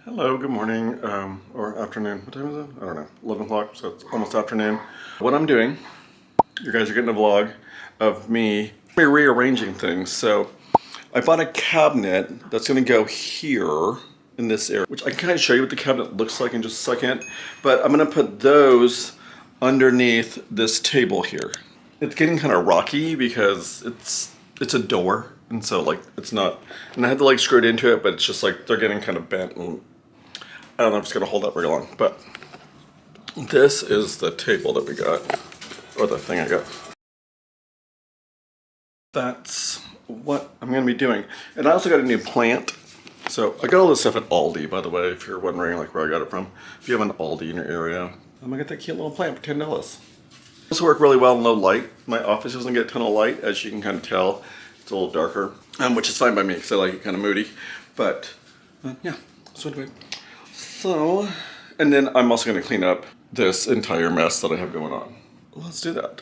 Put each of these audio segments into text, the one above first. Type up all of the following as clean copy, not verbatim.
Hello, good morning, or afternoon. What time is it? I don't know. 11 o'clock, so it's almost afternoon. What I'm doing, you guys are getting a vlog of me rearranging things. So I bought a cabinet that's gonna go here in this area, which I can kind of show you what the cabinet looks like in just a second, but I'm gonna put those underneath this table here. It's getting kind of rocky because it's a door, and so like it's not, and I had to like screw it into it, but it's just like they're getting kind of bent, and I don't know if it's gonna hold up very long. But this is the table that we got, or the thing I got. That's what I'm gonna be doing. And I also got a new plant. So I got all this stuff at Aldi, by the way, if you're wondering like where I got it from. If you have an Aldi in your area, I'm gonna get that cute little plant for $10. This will work really well in low light. My office doesn't get a ton of light, as you can kind of tell. It's a little darker, which is fine by me because I like it kind of moody. But yeah, that's what I'm doing. So, and then I'm also going to clean up this entire mess that I have going on. Let's do that.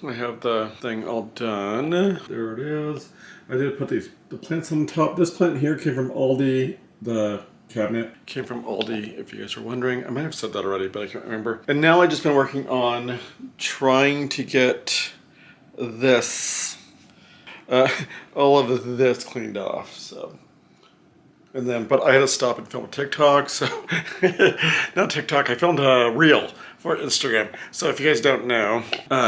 I have the thing all done. There it is. I did put the plants on top. This plant here came from Aldi. The cabinet came from Aldi, if you guys are wondering. I might have said that already, but I can't remember. And now I've just been working on trying to get this, all of this cleaned off, so. And then, but I had to stop and film a TikTok, so, not TikTok, I filmed a reel for Instagram. So if you guys don't know,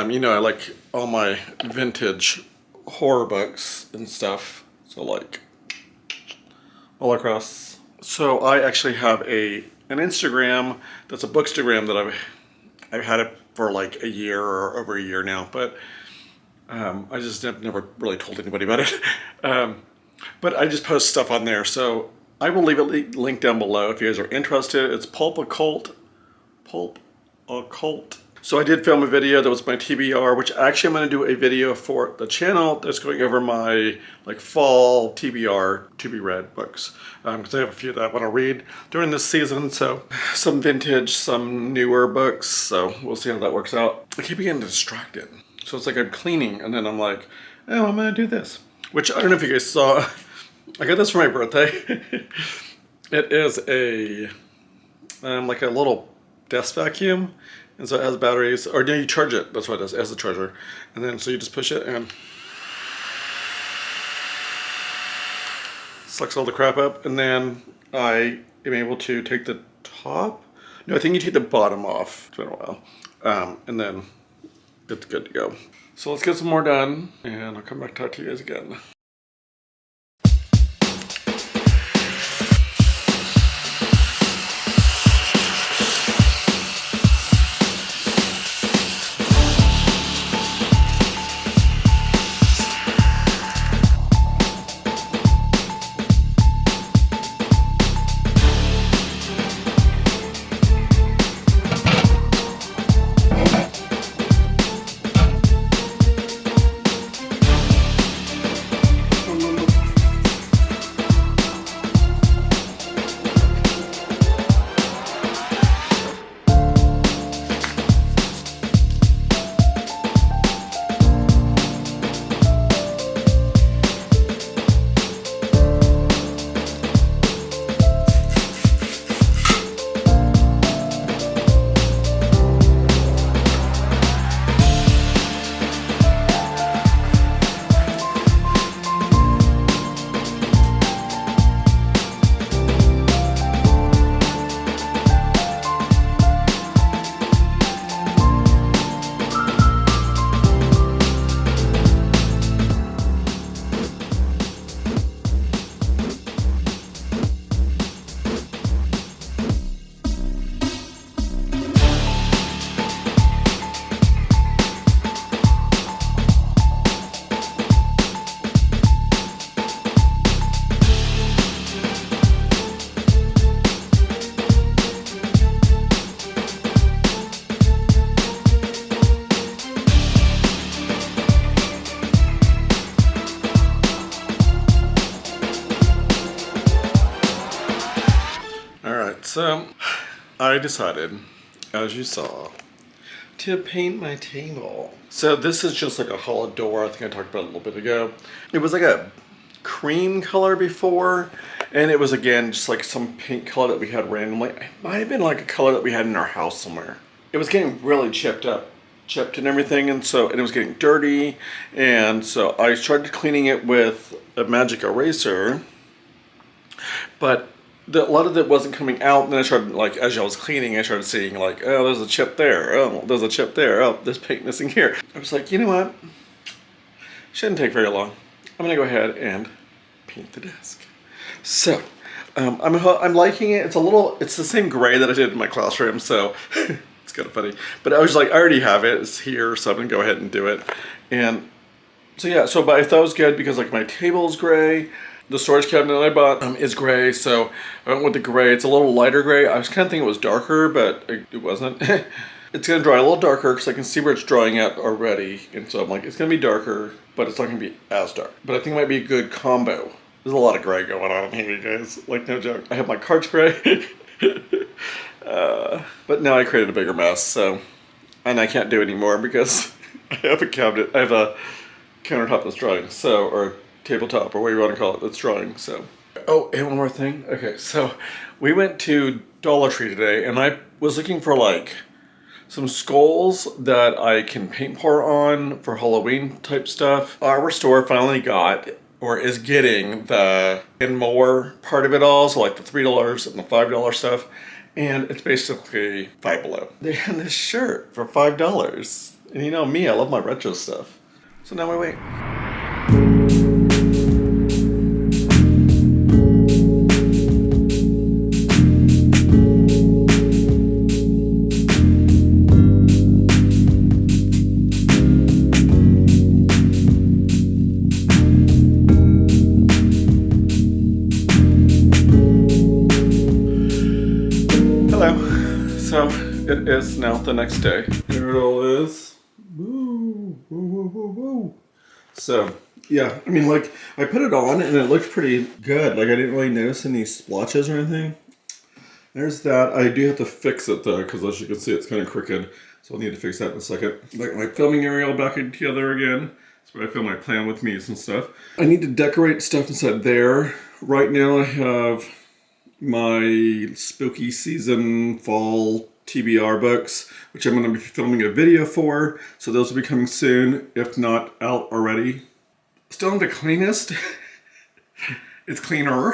you know I like all my vintage horror books and stuff. So like, all across. So I actually have an Instagram that's a bookstagram that I've had it for like a year or over a year now, but I just never really told anybody about it. But I just post stuff on there, so I will leave it linked down below if you guys are interested. It's Pulp Occult. So I did film a video that was my TBR, which actually I'm going to do a video for the channel that's going over my like fall TBR to be read books. Because I have a few that I want to read during this season. So some vintage, some newer books. So we'll see how that works out. I keep getting distracted. So it's like I'm cleaning and then I'm like, oh, I'm going to do this. Which I don't know if you guys saw. I got this for my birthday. It is a like a little desk vacuum. And so it has batteries, or no, you charge it. That's what it does. It has a charger. And then so you just push it and sucks all the crap up. And then I am able to take the top. No, I think you take the bottom off. It's been a while. And then it's good to go. So let's get some more done. And I'll come back and talk to you guys again. So I decided, as you saw, to paint my table. So this is just like a hollow door. I think I talked about it a little bit ago. It was like a cream color before, and it was again just like some pink color that we had randomly. It might have been like a color that we had in our house somewhere. It was getting really chipped and everything, and so it was getting dirty, and so I started cleaning it with a magic eraser, but a lot of it wasn't coming out, and then I started, like, as I was cleaning, I started seeing, like, oh, there's a chip there, oh, there's a chip there, oh, there's paint missing here. I was like, you know what, shouldn't take very long. I'm gonna go ahead and paint the desk. So, I'm liking it. It's the same gray that I did in my classroom, so it's kind of funny. But I was like, I already have it, it's here, so I'm gonna go ahead and do it. And so yeah, but I thought it was good because like my table's gray. The storage cabinet that I bought is gray, so I went with the gray. It's a little lighter gray. I was kind of thinking it was darker, but it wasn't. It's going to dry a little darker because I can see where it's drying out already. And so I'm like, it's going to be darker, but it's not going to be as dark. But I think it might be a good combo. There's a lot of gray going on here, you guys. Like, no joke. I have my cards gray. But now I created a bigger mess, so. And I can't do anymore because I have a cabinet. I have a countertop that's drying, so, or tabletop, or whatever you want to call it, that's drawing. So, oh, and one more thing. Okay, so we went to Dollar Tree today, and I was looking for like some skulls that I can paint pour on for Halloween type stuff. Our store finally got, or is getting, the and more part of it all, so like the $3 and the $5 stuff, and it's basically Five Below. They had this shirt for $5, and you know me, I love my retro stuff. So now we wait. it is now the next day. Here it all is. Woo, woo, woo, woo, woo. So, yeah, I mean, like, I put it on and it looked pretty good. Like, I didn't really notice any splotches or anything. There's that. I do have to fix it, though, because as you can see, it's kind of crooked. So I'll need to fix that in a second. Like, my filming area all back together again. That's where I film my plan with me's and stuff. I need to decorate stuff inside there. Right now, I have my spooky season fall TBR books, which I'm going to be filming a video for. So those will be coming soon, if not out already. Still not the cleanest. It's cleaner.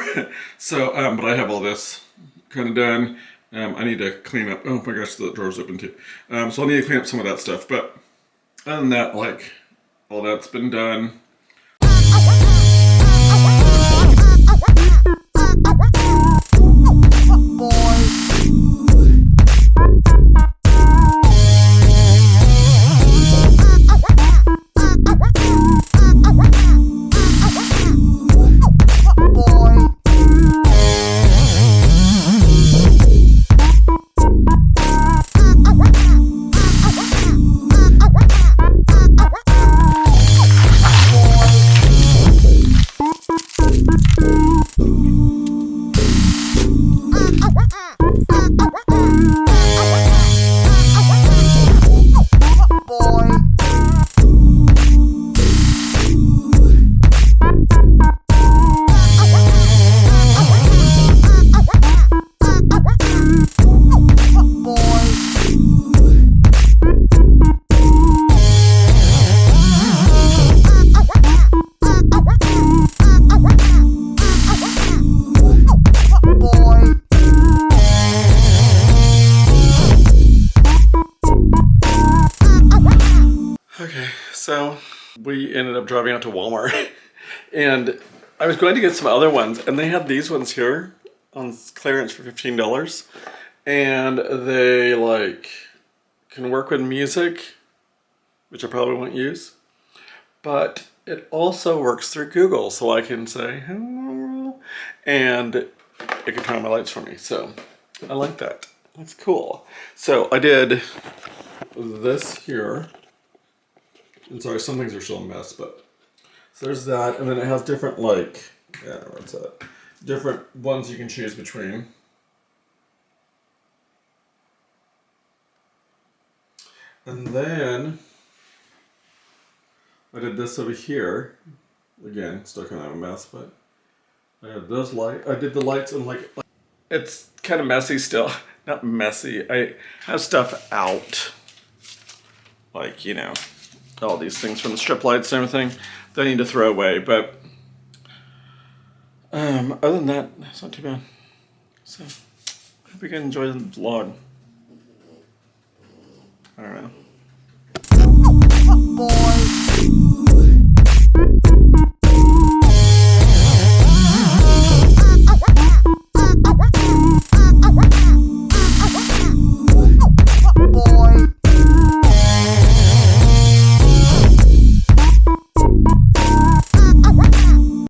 So, but I have all this kind of done. I need to clean up. Oh my gosh, the drawer's open too. So I'll need to clean up some of that stuff. But other than that, like, all that's been done. Okay, so we ended up driving out to Walmart and I was going to get some other ones and they had these ones here on clearance for $15 and they like can work with music, which I probably won't use, but it also works through Google, so I can say hello and it can turn on my lights for me. So I like that. That's cool. So I did this here. And sorry, some things are still a mess, but so there's that, and then it has different like, yeah, what's that? Different ones you can choose between. And then I did this over here. Again, still kind of a mess, but I had those lights. I did the lights and like it's kind of messy still. Not messy. I have stuff out, like, you know, all these things from the strip lights and everything that I need to throw away, but other than that, it's not too bad. So I hope you can enjoy the vlog. I don't know.